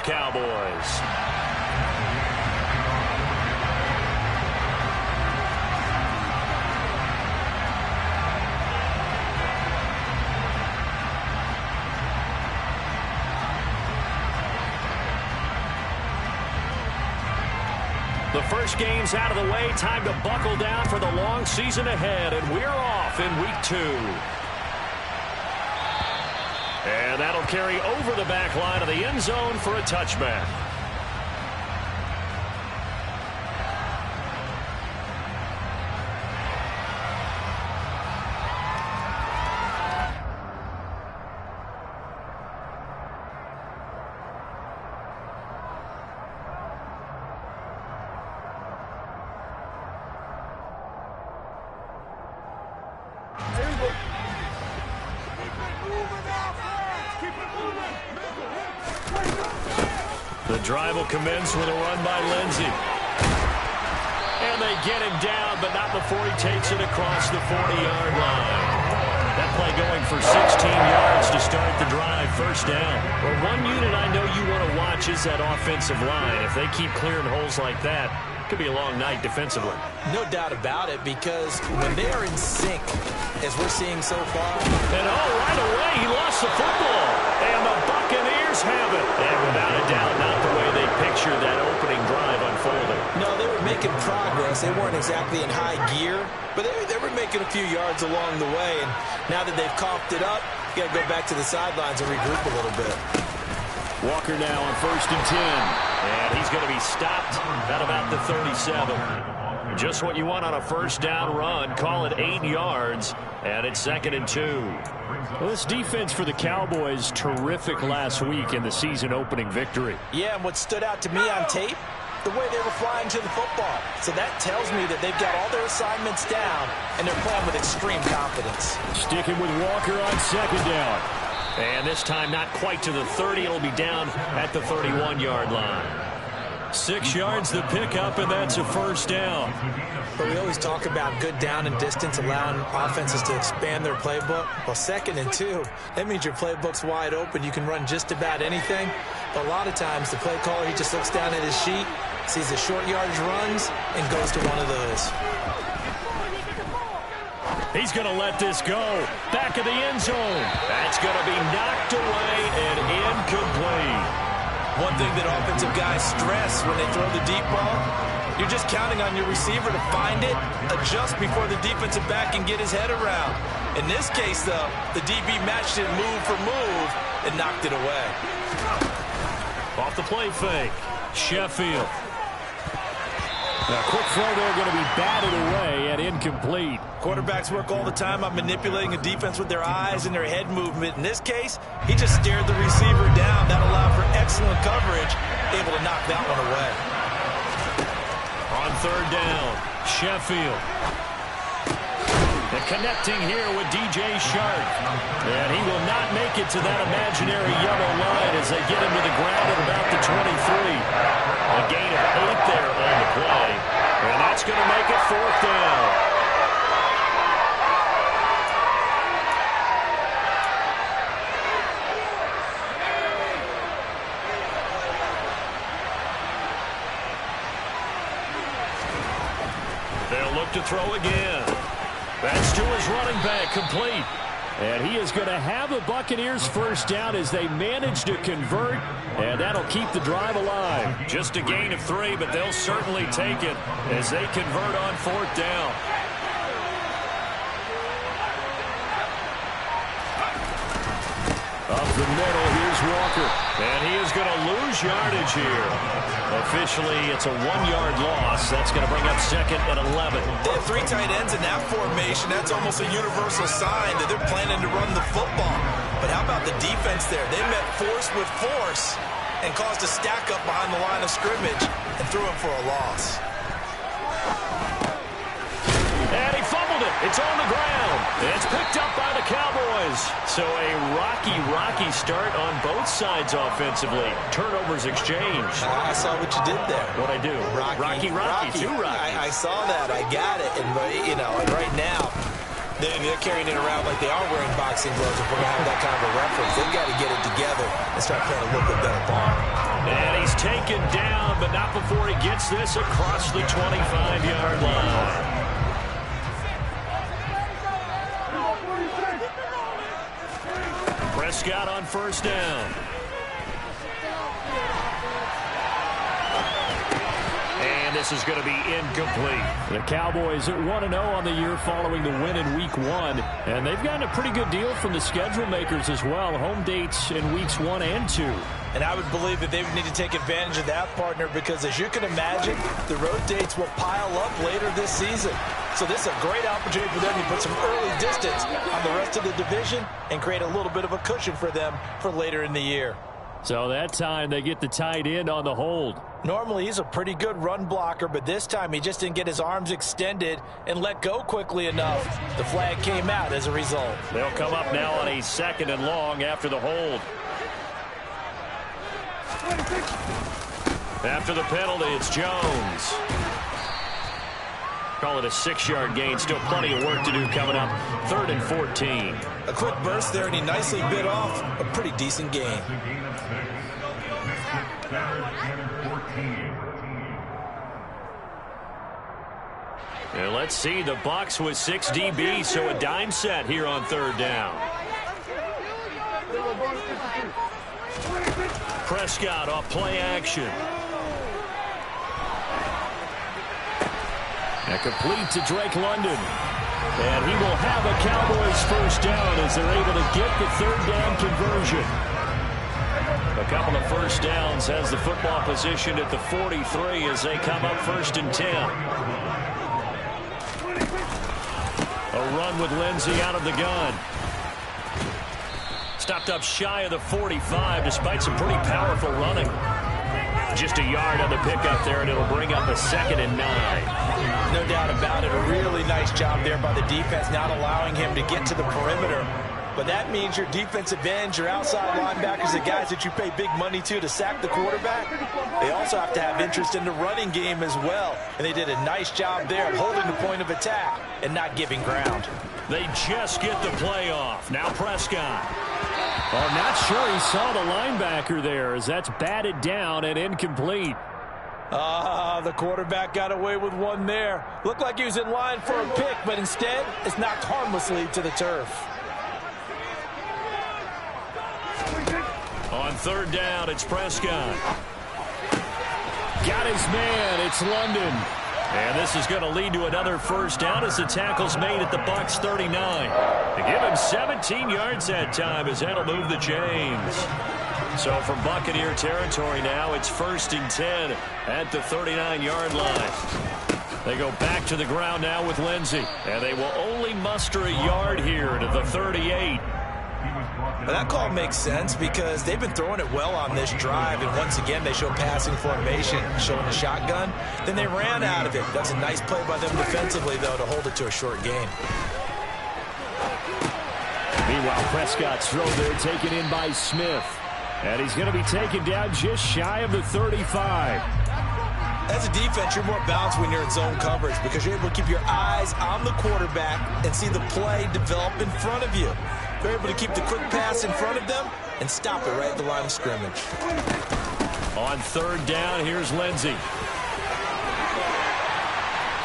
Cowboys. The first game's out of the way. Time to buckle down for the long season ahead, and we're off in week 2. And that'll carry over the back line of the end zone for a touchback. The drive will commence with a run by Lindsey. And they get him down, but not before he takes it across the 40-yard line. That play going for 16 yards to start the drive, first down. Well, one unit I know you want to watch is that offensive line. If they keep clearing holes like that, it could be a long night defensively. No doubt about it, because when they are in sync, as we're seeing so far. And right away, he lost the football. And the Buccaneers have it. And without a doubt, not the way they pictured that opening drive unfolding. No, they were making progress. They weren't exactly in high gear, but they were making a few yards along the way. And now that they've coughed it up, you got to go back to the sidelines and regroup a little bit. Walker now on 1st and 10. And he's going to be stopped at about the 37. Just what you want on a first down run. Call it 8 yards, and it's 2nd and 2. Well, this defense for the Cowboys, terrific last week in the season-opening victory. Yeah, and what stood out to me on tape, the way they were flying to the football. So that tells me that they've got all their assignments down, and they're playing with extreme confidence. Sticking with Walker on 2nd down. And this time not quite to the 30. It'll be down at the 31-yard line. 6 yards the pickup, and that's a first down. But we always talk about good down and distance, allowing offenses to expand their playbook. Well, 2nd and 2, that means your playbook's wide open. You can run just about anything. But a lot of times, the play caller, he just looks down at his sheet, sees the short yardage runs, and goes to one of those. He's going to let this go. Back of the end zone. That's going to be knocked away and incomplete. One thing that offensive guys stress when they throw the deep ball, you're just counting on your receiver to find it, adjust before the defensive back can get his head around. In this case, though, the DB matched it move for move and knocked it away. Off the play fake, Sheffield. Now, quick throw there going to be batted away and incomplete. Quarterbacks work all the time on manipulating a defense with their eyes and their head movement. In this case, he just stared the receiver down. That allowed for excellent coverage, able to knock that one away. On 3rd down, Sheffield. And connecting here with DJ Shark. And he will not make it to that imaginary yellow line as they get him to the ground at about the 23. A gain of 8 there on the play. And that's going to make it 4th down. They'll look to throw again. That's to his running back, complete. And he is going to have the Buccaneers first down as they manage to convert, and that'll keep the drive alive. Just a gain of 3, but they'll certainly take it as they convert on 4th down. Up the middle, here's Walker. And he is going to lose yardage here. Officially, it's a 1-yard loss. That's going to bring up 2nd and 11. They have 3 tight ends in that formation. That's almost a universal sign that they're planning to run the football. But how about the defense there? They met force with force and caused a stack up behind the line of scrimmage and threw him for a loss. And he fumbled it. It's on the ground. It's picked up by the Cowboys. So a rocky start on both sides offensively. Turnovers exchanged. I saw what you did there. What'd I do? Rocky. Two Rockies. I saw that. I got it. And, you know, and right now, they're carrying it around like they are wearing boxing gloves. If we're going to have that kind of a reference, they've got to get it together and start playing a little bit better ball. taken down, but not before he gets this across the 25-yard line. Prescott on first down. And this is going to be incomplete. The Cowboys at 1-0 on the year following the win in Week 1. And they've gotten a pretty good deal from the schedule makers as well. Home dates in Weeks 1 and 2. And I would believe that they would need to take advantage of that, partner, because as you can imagine, the road dates will pile up later this season. So this is a great opportunity for them to put some early distance on the rest of the division and create a little bit of a cushion for them for later in the year. So that time they get the tight end on the hold. Normally he's a pretty good run blocker, but this time he just didn't get his arms extended and let go quickly enough. The flag came out as a result. They'll come up now on a 2nd and long after the hold. After the penalty, it's Jones. Call it a 6-yard gain. Still plenty of work to do coming up. 3rd and 14. A quick burst there, and he nicely bit off a pretty decent gain. And let's see, the Bucs with 6 DBs, so a dime set here on 3rd down. Prescott off play action. And complete to Drake London. And he will have a Cowboys first down as they're able to get the 3rd down conversion. A couple of first downs has the football position at the 43 as they come up 1st and 10. A run with Lindsey out of the gun. Stopped up shy of the 45 despite some pretty powerful running. Just a yard on the pickup there, and it'll bring up a 2nd and 9. No doubt about it. A really nice job there by the defense, not allowing him to get to the perimeter. But that means your defensive ends, your outside linebackers, the guys that you pay big money to sack the quarterback, they also have to have interest in the running game as well. And they did a nice job there of holding the point of attack and not giving ground. They just get the play off. Now Prescott. Oh, not sure he saw the linebacker there as that's batted down and incomplete. The quarterback got away with one there. Looked like he was in line for a pick, but instead it's knocked harmlessly to the turf. On 3rd down, it's Prescott. Got his man. It's London. And this is going to lead to another first down as the tackle's made at the Bucs 39. To give him 17 yards that time as that'll move the chains. So from Buccaneer territory now, it's 1st and 10 at the 39-yard line. They go back to the ground now with Lindsey. And they will only muster a yard here to the 38. Well, that call makes sense because they've been throwing it well on this drive, and once again they show passing formation, showing the shotgun. Then they ran out of it. That's a nice play by them defensively, though, to hold it to a short gain. Meanwhile, Prescott's throw there taken in by Smith. And he's going to be taken down just shy of the 35. As a defense, you're more balanced when you're in zone coverage because you're able to keep your eyes on the quarterback and see the play develop in front of you. They're able to keep the quick pass in front of them and stop it right at the line of scrimmage. On 3rd down, here's Lindsey.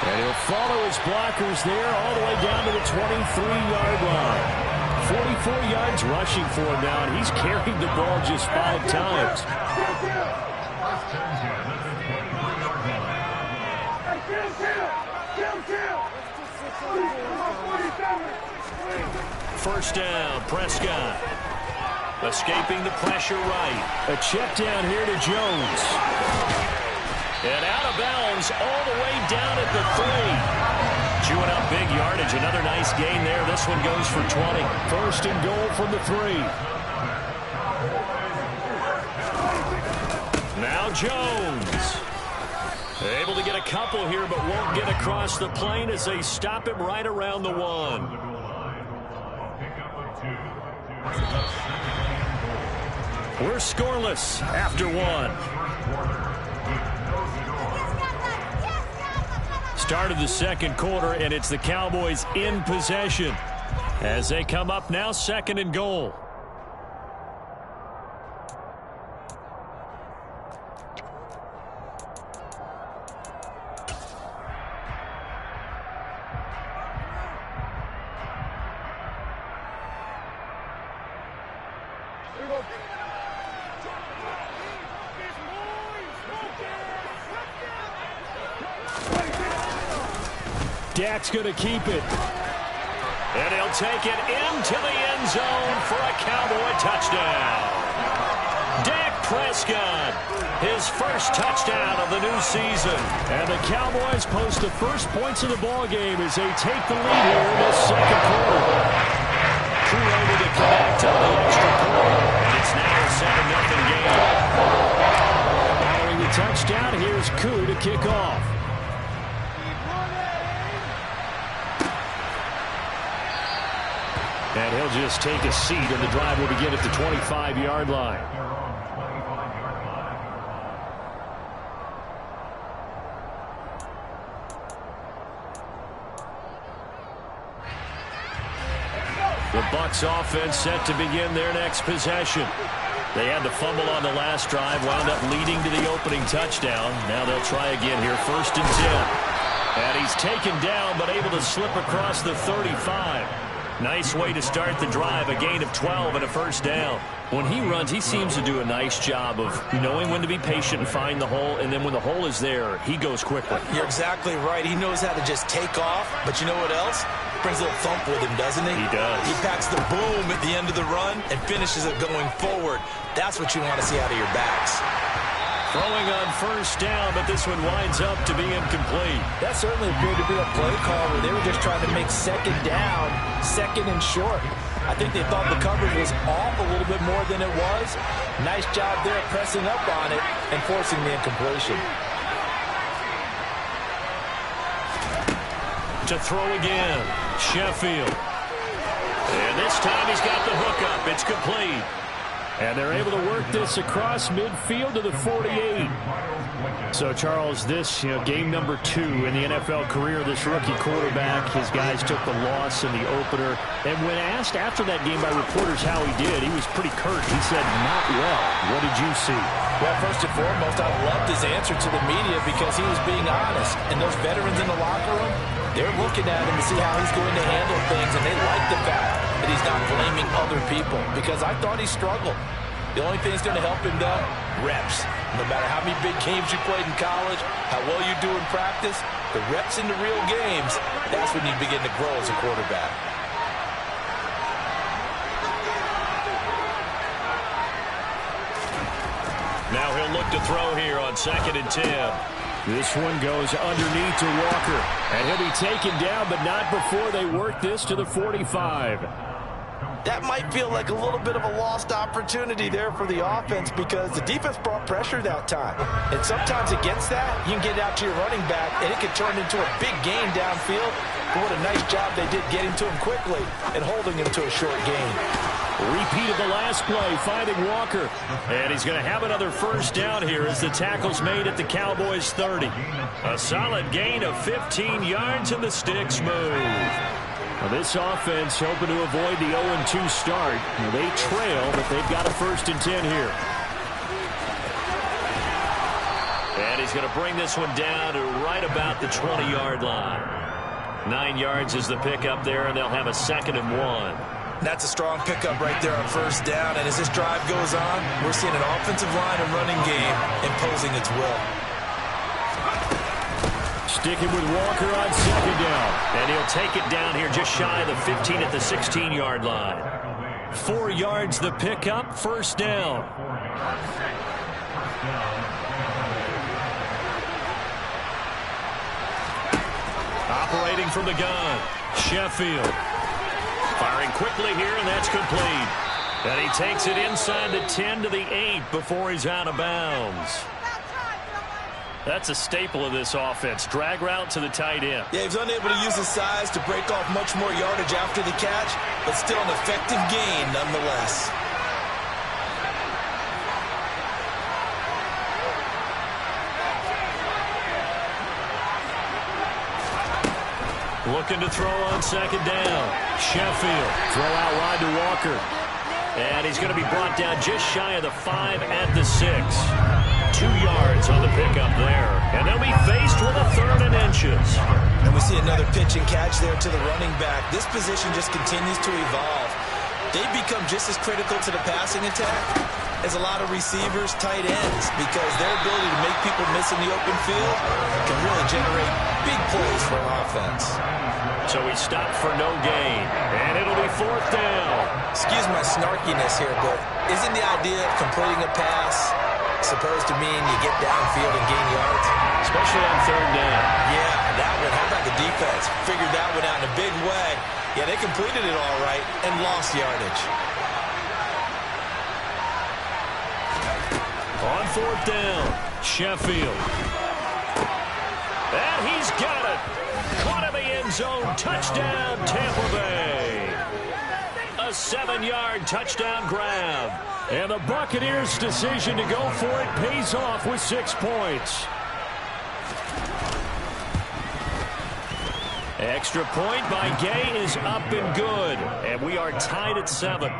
And he'll follow his blockers there all the way down to the 23-yard line. 44 yards rushing for him now, and he's carried the ball just 5 times. First down, Prescott. Escaping the pressure right. A check down here to Jones. And out of bounds all the way down at the 3. Chewing up big yardage. Another nice gain there. This one goes for 20. 1st and goal from the 3. Now Jones. Able to get a couple here, but won't get across the plane as they stop him right around the 1. We're scoreless after 1. Start of the 2nd quarter, and it's the Cowboys in possession as they come up now 2nd and goal. Dak's going to keep it. And he'll take it into the end zone for a Cowboy touchdown. Dak Prescott, his first touchdown of the new season. And the Cowboys post the first points of the ballgame as they take the lead here in this second quarter. Koo able to connect on the extra point. And it's now a 7-0 game. Following the touchdown, here's Koo to kick off. And he'll just take a seat, and the drive will begin at the 25-yard line. The Bucs offense set to begin their next possession. They had the fumble on the last drive, wound up leading to the opening touchdown. Now they'll try again here, 1st and 10. And he's taken down, but able to slip across the 35. Nice way to start the drive, a gain of 12 and a first down. When he runs, he seems to do a nice job of knowing when to be patient and find the hole, and then when the hole is there, he goes quickly. You're exactly right. He knows how to just take off, but you know what else? Brings a little thump with him, doesn't he? He does. He packs the boom at the end of the run and finishes it going forward. That's what you want to see out of your backs. Throwing on first down, but this one winds up to be incomplete. That certainly appeared to be a play call where they were just trying to make second down, second and short. I think they thought the coverage was off a little bit more than it was. Nice job there pressing up on it and forcing the incompletion. To throw again, Sheffield. And this time he's got the hookup. It's complete. And they're able to work this across midfield to the 48. So, Charles, this, game number 2 in the NFL career of this rookie quarterback. His guys took the loss in the opener. And when asked after that game by reporters how he did, he was pretty curt. He said, not well. What did you see? Well, first and foremost, I loved his answer to the media because he was being honest. And those veterans in the locker room, they're looking at him to see how he's going to handle things, and they like the fact that he's not blaming other people because I thought he struggled. The only thing that's going to help him, though, reps. No matter how many big games you played in college, how well you do in practice, the reps in the real games, that's when you begin to grow as a quarterback. Now he'll look to throw here on 2nd and 10. This one goes underneath to Walker. And he'll be taken down, but not before they work this to the 45. That might feel like a little bit of a lost opportunity there for the offense because the defense brought pressure that time. And sometimes against that, you can get out to your running back, and it can turn into a big gain downfield. But what a nice job they did getting to him quickly and holding him to a short gain. Repeat of the last play, finding Walker. And he's going to have another first down here as the tackle's made at the Cowboys' 30. A solid gain of 15 yards and the sticks move. Now this offense hoping to avoid the 0-2 start. Now they trail, but they've got a 1st and 10 here. And he's going to bring this one down to right about the 20-yard line. 9 yards is the pickup there, and they'll have a 2nd and 1. That's a strong pickup right there on first down. And as this drive goes on, we're seeing an offensive line and running game imposing its will. Sticking with Walker on 2nd down. And he'll take it down here just shy of the 15 at the 16-yard line. 4 yards the pickup, 1st down. Operating from the gun, Sheffield. Firing quickly here, and that's complete. And he takes it inside the 10 to the 8 before he's out of bounds. That's a staple of this offense. Drag route to the tight end. Yeah, he was unable to use his size to break off much more yardage after the catch, but still an effective gain nonetheless. Looking to throw on 2nd down. Sheffield. Throw out wide to Walker. And he's going to be brought down just shy of the 5 at the 6. 2 yards on the pickup there. And they'll be faced with a 3rd and inches. And we see another pitch and catch there to the running back. This position just continues to evolve. They become just as critical to the passing attack is a lot of receivers, tight ends, because their ability to make people miss in the open field can really generate big plays for an offense. So he stopped for no gain, and it'll be 4th down. Excuse my snarkiness here, but isn't the idea of completing a pass supposed to mean you get downfield and gain yards? Especially on 3rd down. Yeah, that one. How about the defense? Figured that one out in a big way. Yeah, they completed it all right and lost yardage. On 4th down, Sheffield. And he's got it. Caught in the end zone. Touchdown, Tampa Bay. A 7-yard touchdown grab. And the Buccaneers' decision to go for it pays off with 6 points. Extra point by Gay is up and good. And we are tied at 7.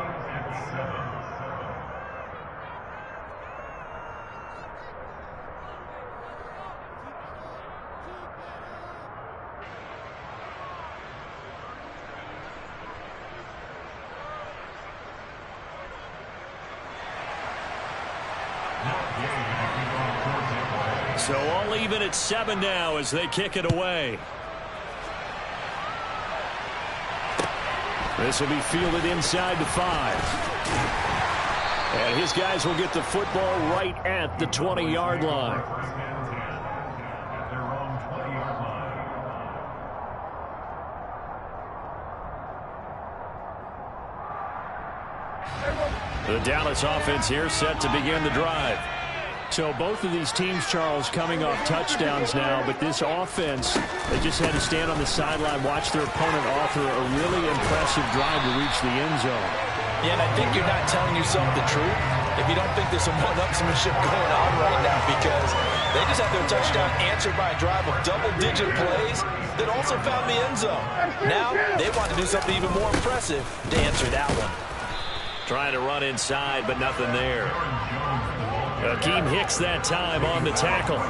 So all even at 7 now as they kick it away. This will be fielded inside the 5. And his guys will get the football right at the 20-yard line. The Dallas offense here set to begin the drive. So both of these teams, Charles, coming off touchdowns now, but this offense, they just had to stand on the sideline, watch their opponent author a really impressive drive to reach the end zone. Yeah, and I think you're not telling yourself the truth if you don't think there's some one-upsmanship going on right now, because they just had their touchdown answered by a drive of double-digit plays that also found the end zone. Now they want to do something even more impressive to answer that one. Trying to run inside, but nothing there. Akeem Hicks that time on the tackle.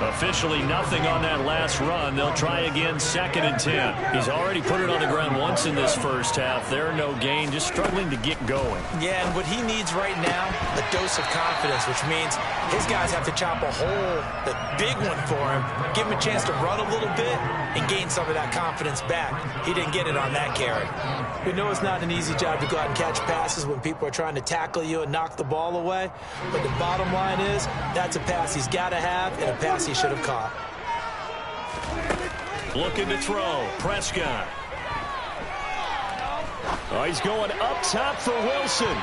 Officially nothing on that last run. They'll try again 2nd and 10. He's already put it on the ground once in this first half. There, no gain, just struggling to get going. Yeah, and what he needs right now, a dose of confidence, which means his guys have to chop a hole, the big one for him, give him a chance to run a little bit and gain some of that confidence back. He didn't get it on that carry. We know it's not an easy job to go out and catch passes when people are trying to tackle you and knock the ball away, but the bottom line is that's a pass he's got to have and a pass he should have caught. Looking to throw. Prescott. Oh, he's going up top for Wilson.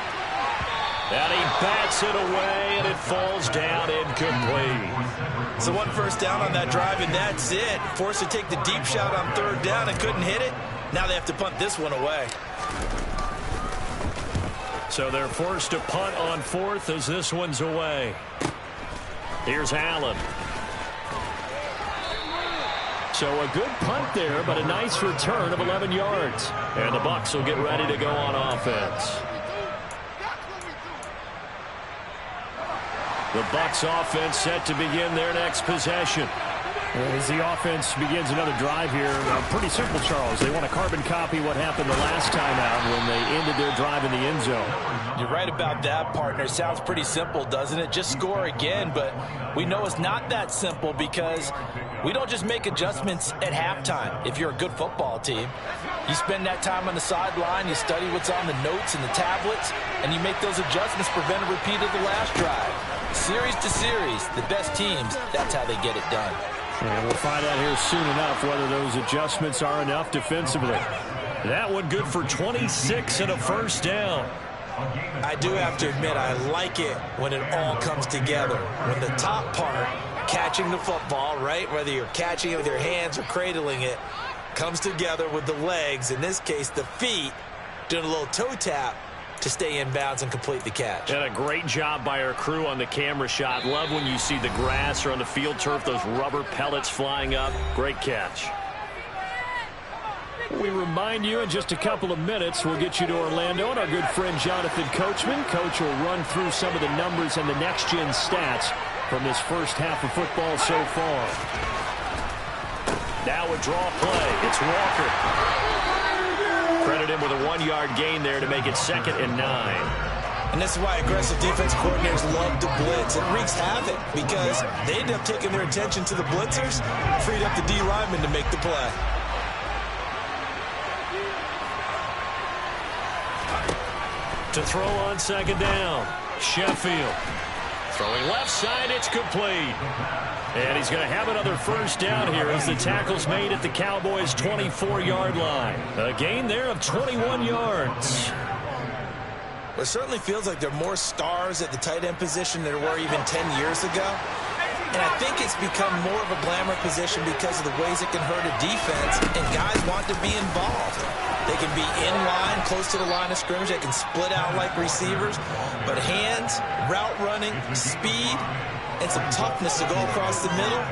And he bats it away, and it falls down incomplete. So 1 first down on that drive, and that's it. Forced to take the deep shot on 3rd down and couldn't hit it. Now they have to punt this one away. So they're forced to punt on 4th as this one's away. Here's Allen. So a good punt there, but a nice return of 11 yards. And the Bucs will get ready to go on offense. The Bucs offense set to begin their next possession. As the offense begins another drive here, pretty simple, Charles. They want to carbon copy what happened the last time out when they ended their drive in the end zone. You're right about that, partner. Sounds pretty simple, doesn't it? Just score again, but we know it's not that simple because we don't just make adjustments at halftime if you're a good football team. You spend that time on the sideline, you study what's on the notes and the tablets, and you make those adjustments, prevent a repeat of the last drive. Series to series, the best teams, that's how they get it done. And we'll find out here soon enough whether those adjustments are enough defensively. That one good for 26 and a first down. I do have to admit, I like it when it all comes together. When the top part, catching the football, right, whether you're catching it with your hands or cradling it, comes together with the legs, in this case the feet, doing a little toe tap to stay in bounds and complete the catch. And a great job by our crew on the camera shot. Love when you see the grass or on the field turf, those rubber pellets flying up. Great catch. We remind you in just a couple of minutes we'll get you to Orlando and our good friend Jonathan Coachman. Coach will run through some of the numbers and the next-gen stats from this first half of football so far. Now a draw play. It's Walker. Credit him with a 1-yard gain there to make it 2nd and 9. And this is why aggressive defense coordinators love to blitz. It wreaks havoc because they end up taking their attention to the blitzers, freed up the D lineman to make the play. To throw on second down, Sheffield. Throwing left side, it's complete. And he's going to have another first down here as the tackle's made at the Cowboys' 24-yard line. A gain there of 21 yards. It certainly feels like there are more stars at the tight end position than there were even 10 years ago. And I think it's become more of a glamour position because of the ways it can hurt a defense, and guys want to be involved. They can be in line, close to the line of scrimmage. They can split out like receivers. But hands, route running, speed, and some toughness to go across the middle,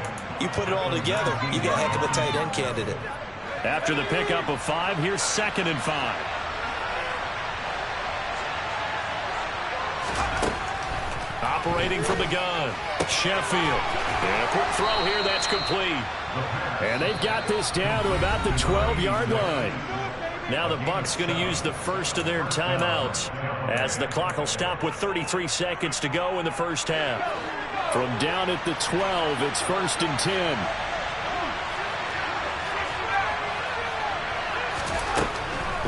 you put it all together, you get a heck of a tight end candidate. After the pickup of 5, here's 2nd and 5. Operating from the gun, Sheffield. And a quick throw here, that's complete. And they've got this down to about the 12-yard line. Now the Bucs going to use the first of their timeouts as the clock will stop with 33 seconds to go in the first half. From down at the 12, it's 1st and 10.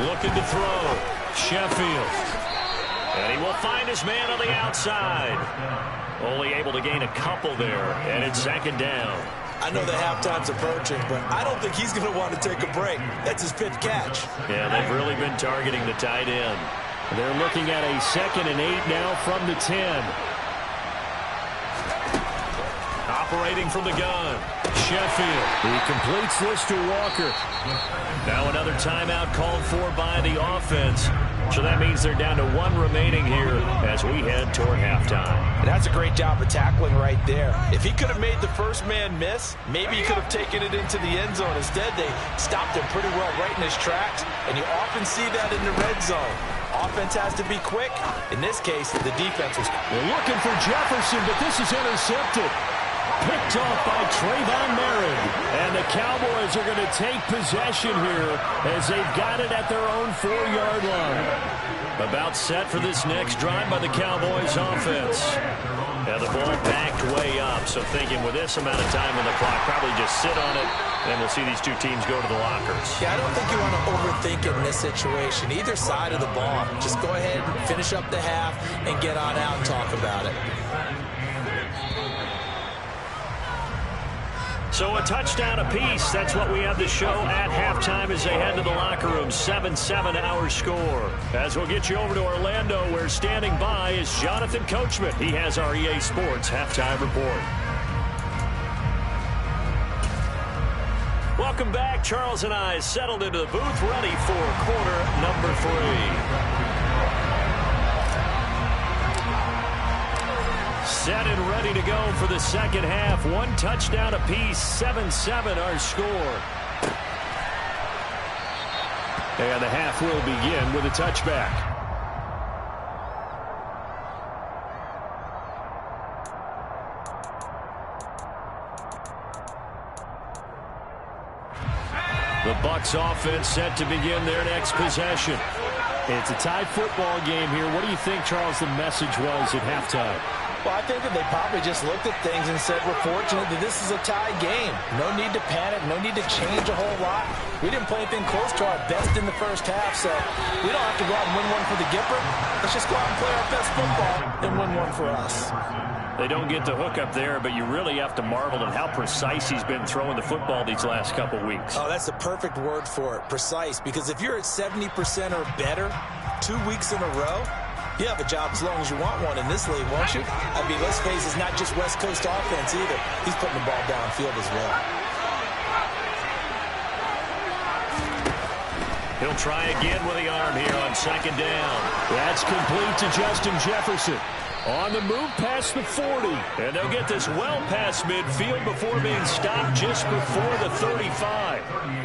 Looking to throw, Sheffield. And he will find his man on the outside. Only able to gain a couple there, and it's 2nd down. I know the halftime's approaching, but I don't think he's going to want to take a break. That's his 5th catch. Yeah, they've really been targeting the tight end. They're looking at a 2nd and 8 now from the 10. Operating from the gun, Sheffield. He completes this to Walker. Now another timeout called for by the offense. So that means they're down to 1 remaining here as we head toward halftime. And that's a great job of tackling right there. If he could have made the first man miss, maybe he could have taken it into the end zone. Instead, they stopped him pretty well right in his tracks, and you often see that in the red zone. Offense has to be quick. In this case, the defense was quick. They're looking for Jefferson, but this is intercepted. Picked off by Trayvon Merritt. And the Cowboys are going to take possession here as they've got it at their own 4-yard line. About set for this next drive by the Cowboys offense. Now the ball backed way up, so thinking with this amount of time on the clock, probably just sit on it, and we'll see these two teams go to the lockers. Yeah, I don't think you want to overthink it in this situation. Either side of the ball. Just go ahead and finish up the half and get on out and talk about it. So a touchdown apiece. That's what we have to show at halftime as they head to the locker room. 7-7 our score. As we'll get you over to Orlando, where standing by is Jonathan Coachman. He has our EA Sports halftime report. Welcome back. Charles and I settled into the booth, ready for quarter number 3. Set and ready to go for the second half. 1 touchdown apiece, 7-7 our score. And the half will begin with a touchback. The Bucs offense set to begin their next possession. It's a tied football game here. What do you think, Charles, the message was at halftime? Well, I think that they probably just looked at things and said, we're fortunate that this is a tie game. No need to panic, no need to change a whole lot. We didn't play anything close to our best in the first half, so we don't have to go out and win one for the Gipper. Let's just go out and play our best football and win one for us. They don't get the hook up there, but you really have to marvel at how precise he's been throwing the football these last couple weeks. Oh, that's the perfect word for it, precise, because if you're at 70% or better 2 weeks in a row, you have a job as long as you want one in this league, won't you? I mean, let's face it, it's not just West Coast offense either. He's putting the ball downfield as well. He'll try again with the arm here on second down. That's complete to Justin Jefferson. On the move past the 40. And they'll get this well past midfield before being stopped just before the 35.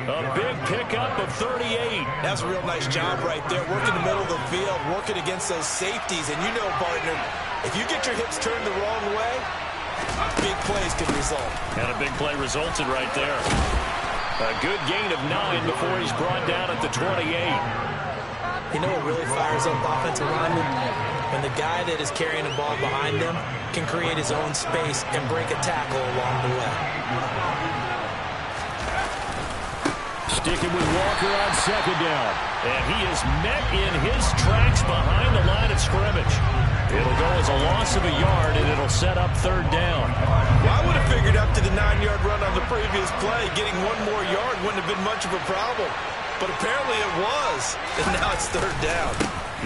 A big pickup of 38. That's a real nice job right there. Working the middle of the field, working against those safeties. And you know, partner, if you get your hips turned the wrong way, big plays can result. And a big play resulted right there. A good gain of 9 before he's brought down at the 28. You know what really fires up offensive linemen? when the guy that is carrying the ball behind them can create his own space and break a tackle along the way. Sticking with Walker on second down. And he is met in his tracks behind the line of scrimmage. It'll go as a loss of a yard, and it'll set up third down. Well, I would have figured up to the 9-yard run on the previous play. Getting one more yard wouldn't have been much of a problem. But apparently it was. And now it's third down.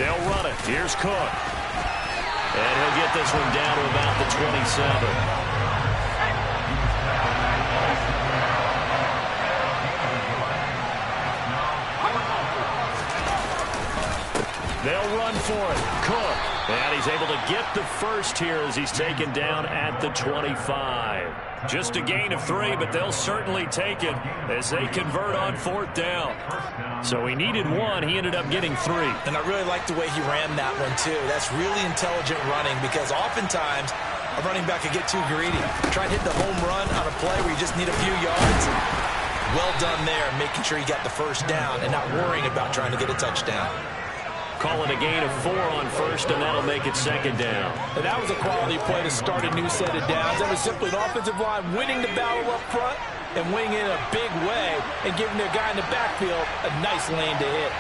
They'll run it. Here's Cook. And he'll get this one down to about the 27. They'll run for it. Cook. And he's able to get the first here as he's taken down at the 25. Just a gain of 3, but they'll certainly take it as they convert on fourth down. So he needed 1. He ended up getting 3. And I really like the way he ran that one, too. That's really intelligent running because oftentimes a running back could get too greedy. Try and hit the home run on a play where you just need a few yards. Well done there, making sure he got the first down and not worrying about trying to get a touchdown. Call it a gain of 4 on first, and that'll make it second down. And that was a quality play to start a new set of downs. That was simply an offensive line winning the battle up front and winning in a big way and giving their guy in the backfield a nice lane to hit.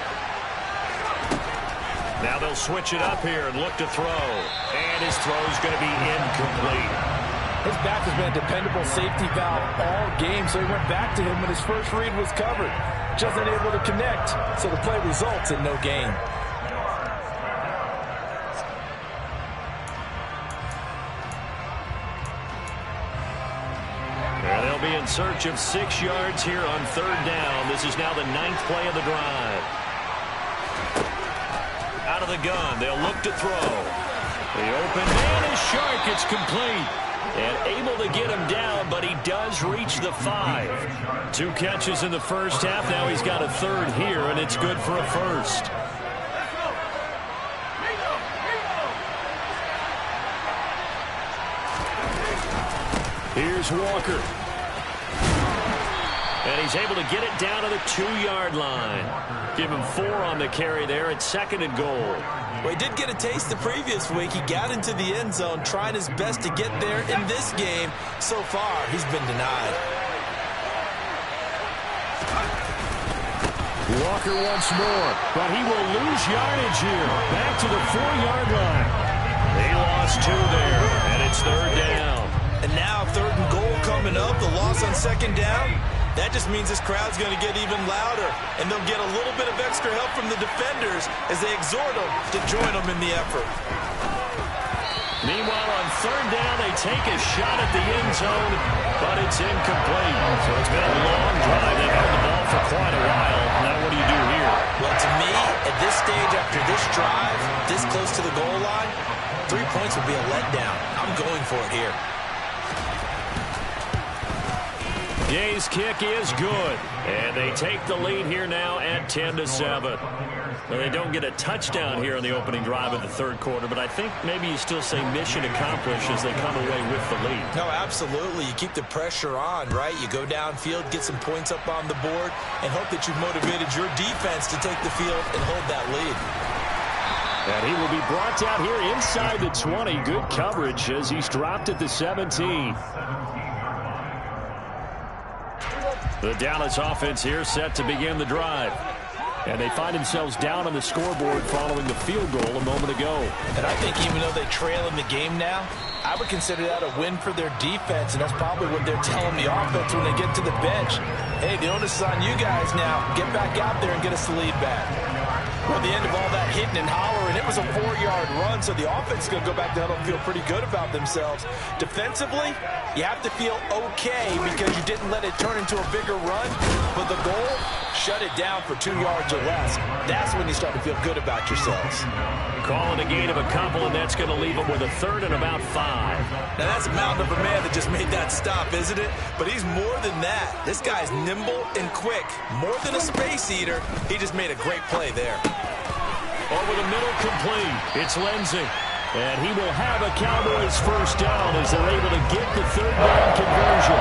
Now they'll switch it up here and look to throw. And his throw's going to be incomplete. His back has been a dependable safety valve all game, so he went back to him when his first read was covered. Just unable to connect, so the play results in no gain. They'll be in search of 6 yards here on third down. This is now the 9th play of the drive. Out of the gun, they'll look to throw. The open man is Shark. It's complete. And able to get him down, but he does reach the 5. 2 catches in the first half. Now he's got a third here, and it's good for a first. Here's Walker. And he's able to get it down to the 2-yard line. Give him 4 on the carry there at 2nd and goal. Well, he did get a taste the previous week. He got into the end zone, trying his best to get there in this game. So far, he's been denied. Walker once more, but he will lose yardage here. Back to the 4-yard line. They lost 2 there, and it's third down. And now 3rd and goal coming up. The loss on 2nd down. That just means this crowd's going to get even louder, and they'll get a little bit of extra help from the defenders as they exhort them to join them in the effort. Meanwhile, on third down, they take a shot at the end zone, but it's incomplete. So it's been a long drive. They've held the ball for quite a while. Now what do you do here? Well, to me, at this stage after this drive, this close to the goal line, 3 points would be a letdown. I'm going for it here. Jay's kick is good, and they take the lead here now at 10-7. Well, they don't get a touchdown here in the opening drive of the third quarter, but I think maybe you still say mission accomplished as they come away with the lead. No, absolutely. You keep the pressure on, right? You go downfield, get some points up on the board, and hope that you've motivated your defense to take the field and hold that lead. And he will be brought down here inside the 20. Good coverage as he's dropped at the 17. The Dallas offense here set to begin the drive. And they find themselves down on the scoreboard following the field goal a moment ago. And I think even though they trail in the game now, I would consider that a win for their defense, and that's probably what they're telling the offense when they get to the bench. Hey, the onus is on you guys now. Get back out there and get us the lead back. Well, at the end of all that hitting and hollering, it was a 4-yard run, so the offense is going to go back to huddle and feel pretty good about themselves. Defensively, you have to feel okay because you didn't let it turn into a bigger run, but the goal, shut it down for 2 yards or less. That's when you start to feel good about yourselves. Call it a gain of a couple, and that's going to leave them with a third and about 5. Now, that's a mountain of a man that just made that stop, isn't it? But he's more than that. This guy's nimble and quick. More than a space eater, he just made a great play there. Over the middle, complete. It's Lindsey. And he will have a Cowboys first down as they're able to get the third down conversion.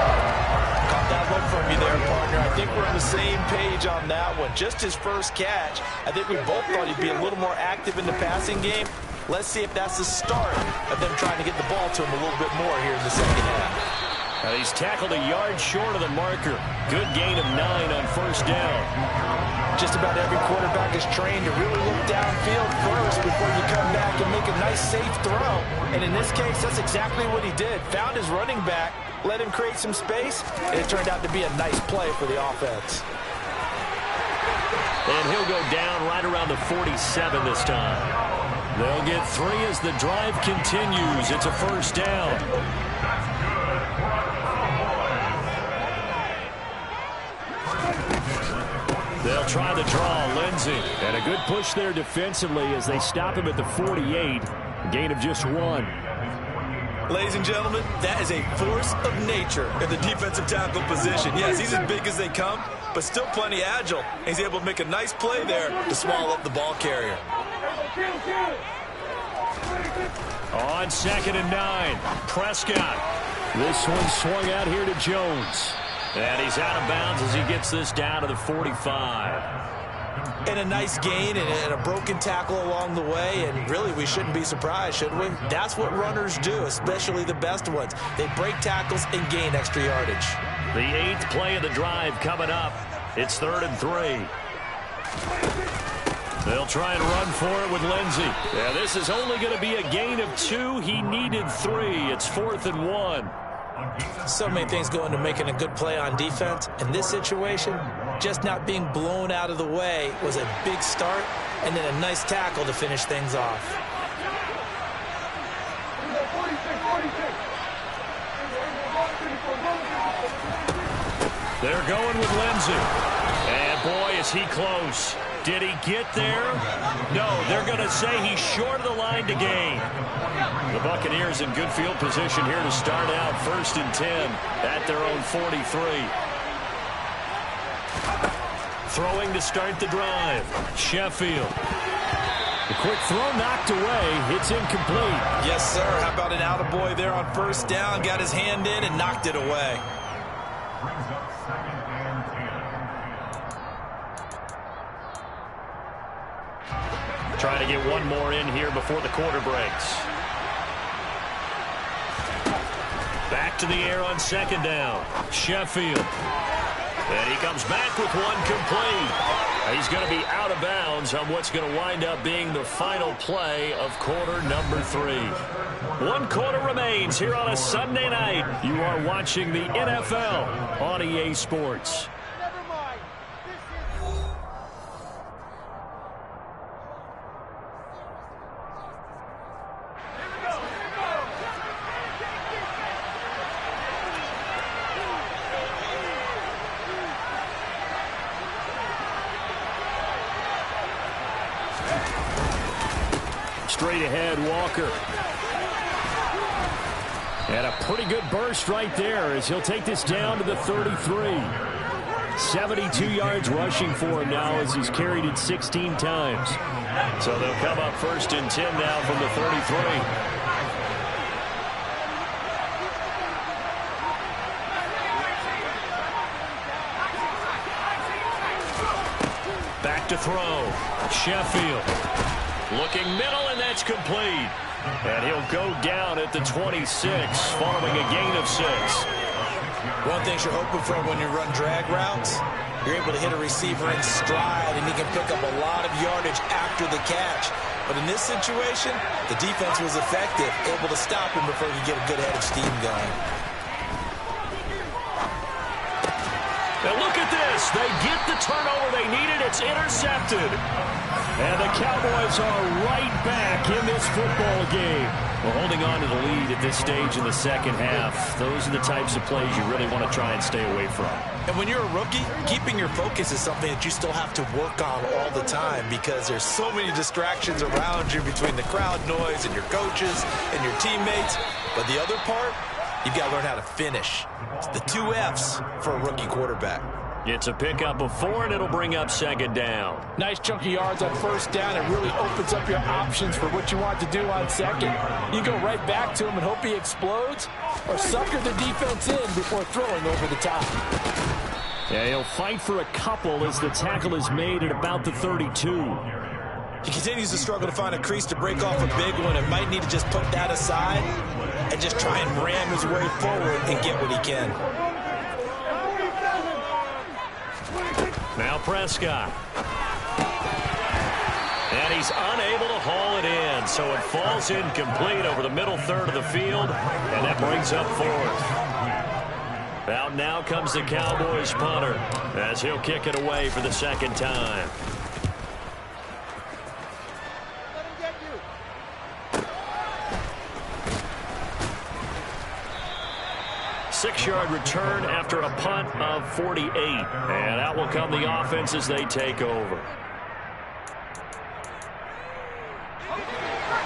Caught that look from you there, partner. I think we're on the same page on that one. Just his first catch. I think we both thought he'd be a little more active in the passing game. Let's see if that's the start of them trying to get the ball to him a little bit more here in the second half. Now he's tackled a yard short of the marker. Good gain of 9 on first down. Just about every quarterback is trained to really look downfield first before you come back and make a nice, safe throw. And in this case, that's exactly what he did. Found his running back, let him create some space, and it turned out to be a nice play for the offense. And he'll go down right around the 47 this time. They'll get 3 as the drive continues. It's a first down. They'll try the draw, Lindsey. And a good push there defensively as they stop him at the 48. A gain of just 1. Ladies and gentlemen, that is a force of nature in the defensive tackle position. Yes, he's as big as they come, but still plenty agile. He's able to make a nice play there to swallow up the ball carrier. On 2nd and 9, Prescott. This one swung out here to Jones. And he's out of bounds as he gets this down to the 45. And a nice gain and a broken tackle along the way, and really we shouldn't be surprised, should we? That's what runners do, especially the best ones. They break tackles and gain extra yardage. The 8th play of the drive coming up. It's 3rd and 3. They'll try and run for it with Lindsey. Yeah, this is only going to be a gain of 2. He needed 3. It's 4th and 1. So many things go into making a good play on defense. In this situation, just not being blown out of the way was a big start, and then a nice tackle to finish things off. They're going with Lindsey. And boy, is he close. Did he get there? No, they're going to say he's short of the line to gain. The Buccaneers in good field position here to start out 1st and 10 at their own 43. Throwing to start the drive. Sheffield. The quick throw knocked away. It's incomplete. Yes, sir. How about an attaboy there on first down? Got his hand in and knocked it away. Trying to get one more in here before the quarter breaks. Back to the air on 2nd down. Sheffield. And he comes back with one complete. He's going to be out of bounds on what's going to wind up being the final play of quarter number 3. 1 quarter remains here on a Sunday night. You are watching the NFL on EA Sports. Straight ahead, Walker. And a pretty good burst right there as he'll take this down to the 33. 72 yards rushing for him now as he's carried it 16 times. So they'll come up 1st and 10 now from the 33. Back to throw. Sheffield. Looking middle, and that's complete. And he'll go down at the 26, following a gain of 6. One thing you're hoping for when you run drag routes, you're able to hit a receiver in stride, and he can pick up a lot of yardage after the catch. But in this situation, the defense was effective, able to stop him before he could get a good head of steam going. Now look at this. They get the turnover they needed. It's intercepted. And the Cowboys are right back in this football game. Well, holding on to the lead at this stage in the second half, those are the types of plays you really want to try and stay away from. And when you're a rookie, keeping your focus is something that you still have to work on all the time because there's so many distractions around you between the crowd noise and your coaches and your teammates. But the other part, you've got to learn how to finish. It's the 2 F's for a rookie quarterback. It's a pickup of 4, and it'll bring up 2nd down. Nice chunky yards on first down. It really opens up your options for what you want to do on 2nd. You go right back to him and hope he explodes, or sucker the defense in before throwing over the top. Yeah, he'll fight for a couple as the tackle is made at about the 32. He continues to struggle to find a crease to break off a big one and might need to just put that aside and just try and ram his way forward and get what he can. Now Prescott. And he's unable to haul it in, so it falls incomplete over the middle third of the field, and that brings up fourth. Out now comes the Cowboys punter as he'll kick it away for the second time. Six-yard return after a punt of 48. And out will come the offense as they take over.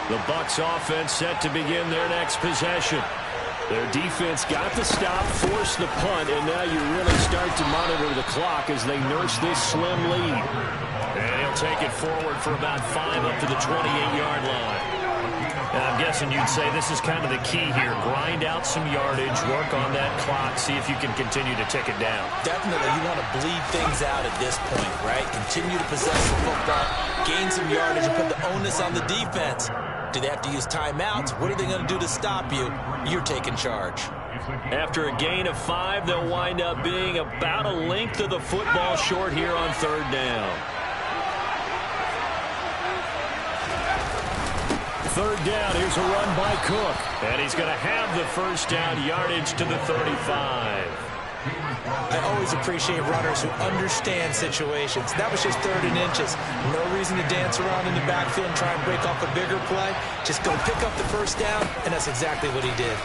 The Bucs offense set to begin their next possession. Their defense got the stop, forced the punt, and now you really start to monitor the clock as they nurse this slim lead. And he'll take it forward for about 5 up to the 28-yard line. And I'm guessing you'd say this is kind of the key here. Grind out some yardage, work on that clock, see if you can continue to tick it down. Definitely, you want to bleed things out at this point, right? Continue to possess the football, gain some yardage, and put the onus on the defense. Do they have to use timeouts? What are they going to do to stop you? You're taking charge. After a gain of 5, they'll wind up being about a length of the football short here on third down. Third down, here's a run by Cook. And he's going to have the first down yardage to the 35. I always appreciate runners who understand situations. That was just 3rd and inches. No reason to dance around in the backfield and try and break off a bigger play. Just go pick up the first down, and that's exactly what he did.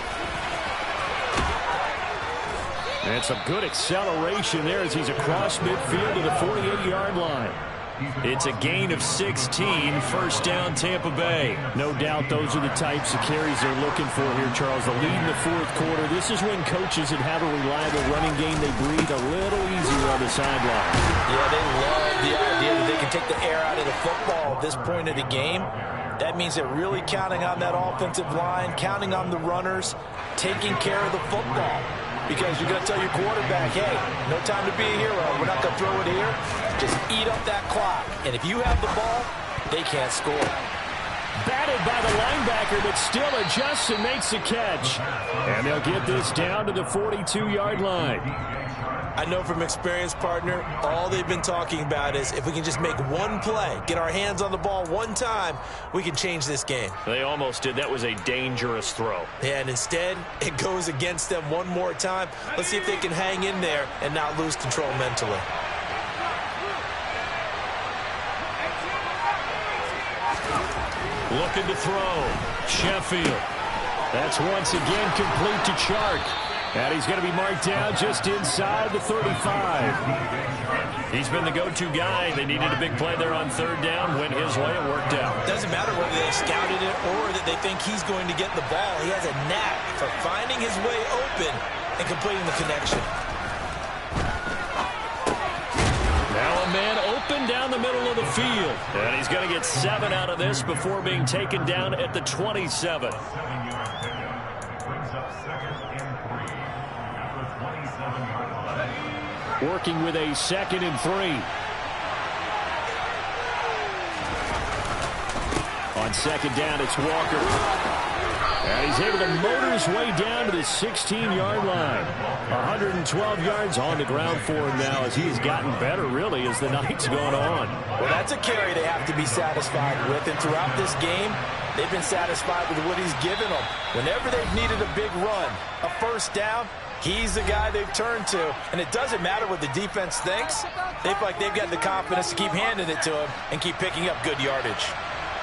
And some good acceleration there as he's across midfield to the 48-yard line. It's a gain of 16, first down Tampa Bay. No doubt those are the types of carries they're looking for here, Charles. The lead in the fourth quarter. This is when coaches that have a reliable running game, they breathe a little easier on the sideline. Yeah, they love the idea that they can take the air out of the football at this point of the game. That means they're really counting on that offensive line, counting on the runners, taking care of the football. Because you're going to tell your quarterback, hey, no time to be a hero. We're not going to throw it here. Just eat up that clock. And if you have the ball, they can't score. Batted by the linebacker, but still adjusts and makes the catch. And they'll get this down to the 42-yard line. I know from experience, partner, all they've been talking about is if we can just make one play, get our hands on the ball one time, we can change this game. They almost did. That was a dangerous throw. Yeah, and instead, it goes against them one more time. Let's see if they can hang in there and not lose control mentally. Looking to throw. Sheffield. That's once again complete to Chark. And he's going to be marked down just inside the 35. He's been the go-to guy. They needed a big play there on third down. Went his way. It worked out. Doesn't matter whether they scouted it or that they think he's going to get the ball. He has a knack for finding his way open and completing the connection. Now a man open down the middle of the field. And he's going to get 7 out of this before being taken down at the 27. Working with a 2nd and 3. On second down, it's Walker. And he's able to motor his way down to the 16-yard line. 112 yards on the ground for him now as he has gotten better, really, as the night's gone on. Well, that's a carry they have to be satisfied with. And throughout this game, they've been satisfied with what he's given them. Whenever they've needed a big run, a first down, he's the guy they've turned to. And it doesn't matter what the defense thinks. They feel like they've got the confidence to keep handing it to him and keep picking up good yardage.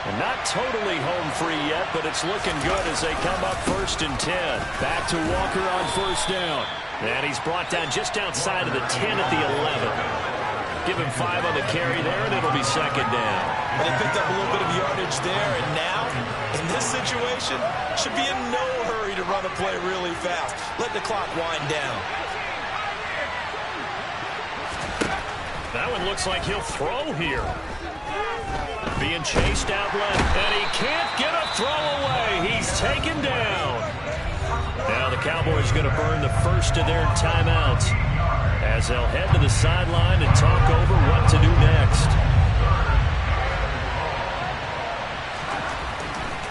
And not totally home free yet, but it's looking good as they come up 1st and 10. Back to Walker on first down. And he's brought down just outside of the 10 at the 11. Give him 5 on the carry there, and it'll be second down. They picked up a little bit of yardage there, and now, in this situation, should be in no hurry to run a play really fast. Let the clock wind down. That one looks like he'll throw here. Being chased out left, and he can't get a throw away. He's taken down. Now the Cowboys going to burn the first of their timeouts as they'll head to the sideline and talk over what to do next.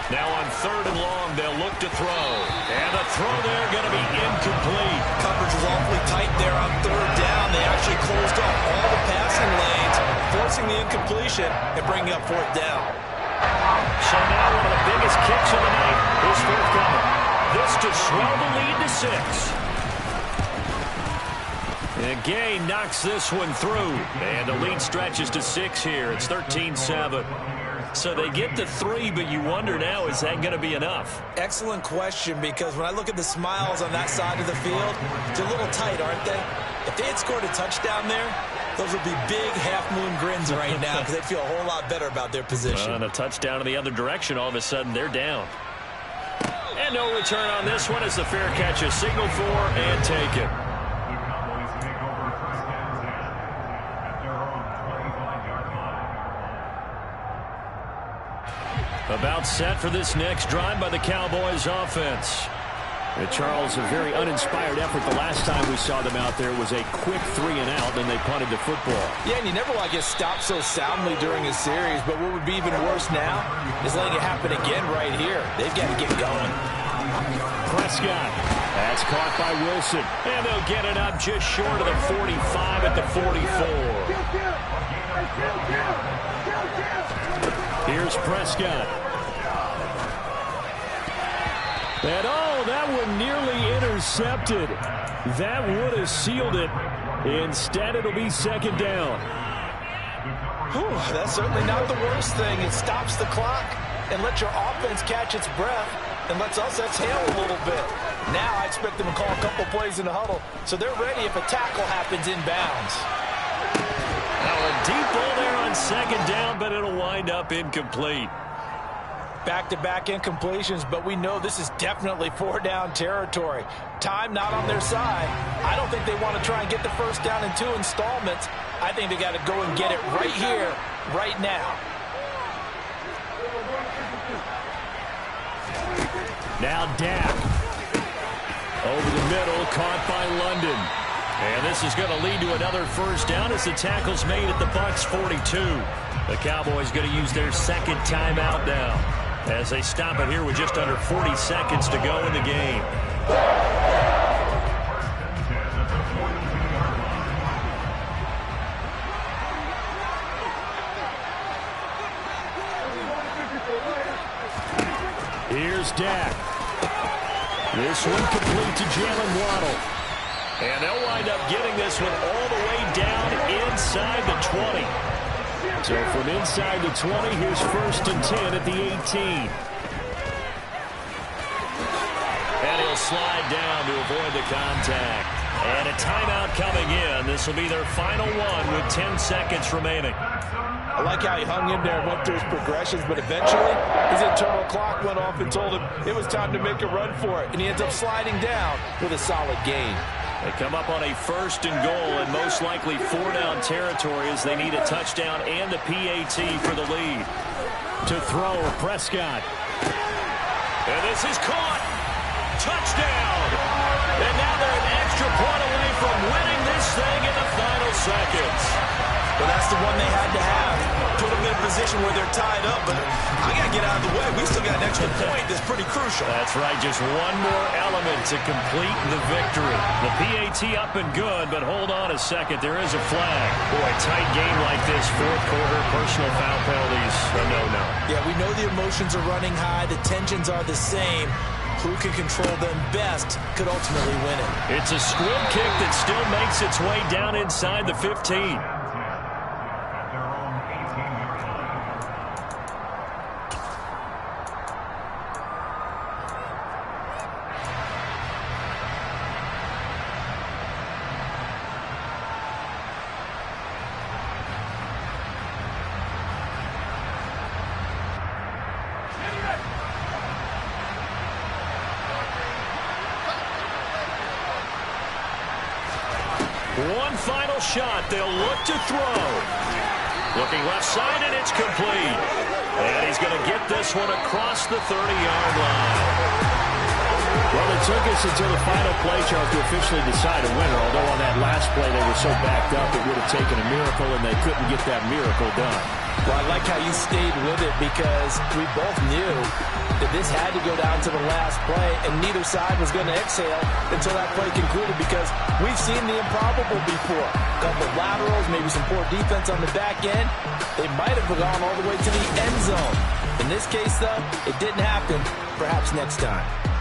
Now on 3rd and long, they'll look to throw. And the throw there going to be incomplete. Coverage was awfully tight there on 3rd down. They actually closed off all the passing lanes, forcing the incompletion and bringing up 4th down. So now one of the biggest kicks of the night is forthcoming. This to swell the lead to 6. And Gay knocks this one through. And the lead stretches to 6 here. It's 13-7. So they get to 3, but you wonder now, is that going to be enough? Excellent question, because when I look at the smiles on that side of the field, they're a little tight, aren't they? If they had scored a touchdown there, those would be big half-moon grins right now because they'd feel a whole lot better about their position. And a touchdown in the other direction, all of a sudden they're down. And no return on this one as the fair catch is signaled for and taken. About set for this next drive by the Cowboys offense. And Charles, a very uninspired effort the last time we saw them out there was a quick 3 and out, and they punted the football. Yeah, and you never want to get stopped so soundly during a series, but what would be even worse now is letting it happen again right here. They've got to get going. Prescott. That's caught by Wilson. And they'll get it up just short of the 45 at the 44. Here's Prescott. And oh, that one nearly intercepted. That would have sealed it. Instead, it'll be 2nd down. Whew, that's certainly not the worst thing. It stops the clock and lets your offense catch its breath and lets us exhale a little bit. Now I expect them to call a couple plays in the huddle, so they're ready if a tackle happens inbounds. Now a deep ball there on 2nd down, but it'll wind up incomplete. Back-to-back incompletions, but we know this is definitely 4-down territory. Time not on their side. I don't think they want to try and get the 1st down in 2 installments. I think they got to go and get it right here, right now. Now Dak. Over the middle, caught by London. And this is going to lead to another 1st down as the tackle's made at the Bucs 42. The Cowboys going to use their 2nd timeout now, as they stop it here with just under 40 seconds to go in the game. Here's Dak. This one complete to Jalen Waddle. And they'll wind up getting this one all the way down inside the 20. So from inside the 20, here's 1st and 10 at the 18. And he'll slide down to avoid the contact. And a timeout coming in. This will be their final one with 10 seconds remaining. I like how he hung in there and went through his progressions, but eventually his internal clock went off and told him it was time to make a run for it. And he ends up sliding down with a solid gain. They come up on a 1st and goal and most likely 4-down territory as they need a touchdown and a PAT for the lead. To throw, Prescott. And this is caught. Touchdown. And now they're an extra point away from winning this thing in the final seconds. But that's the one they had to have. Put them in a position where they're tied up, but I got to get out of the way. We still got an extra point that's pretty crucial. That's right, just one more element to complete the victory. The PAT up and good, but hold on a second. There is a flag. Boy, tight game like this, 4th quarter, personal foul penalties, a no-no. Yeah, we know the emotions are running high. The tensions are the same. Who can control them best could ultimately win it. It's a squib kick that still makes its way down inside the 15. One final shot. They'll look to throw. Looking left side, and it's complete. And he's going to get this one across the 30-yard line. Well, it took us until the final play, Charles, to officially decide a winner. Although on that last play they were so backed up, it would have taken a miracle, and they couldn't get that miracle done. Well, I like how you stayed with it because we both knew that this had to go down to the last play, and neither side was going to exhale until that play concluded because we've seen the improbable before. A couple of laterals, maybe some poor defense on the back end. They might have gone all the way to the end zone. In this case, though, it didn't happen. Perhaps next time.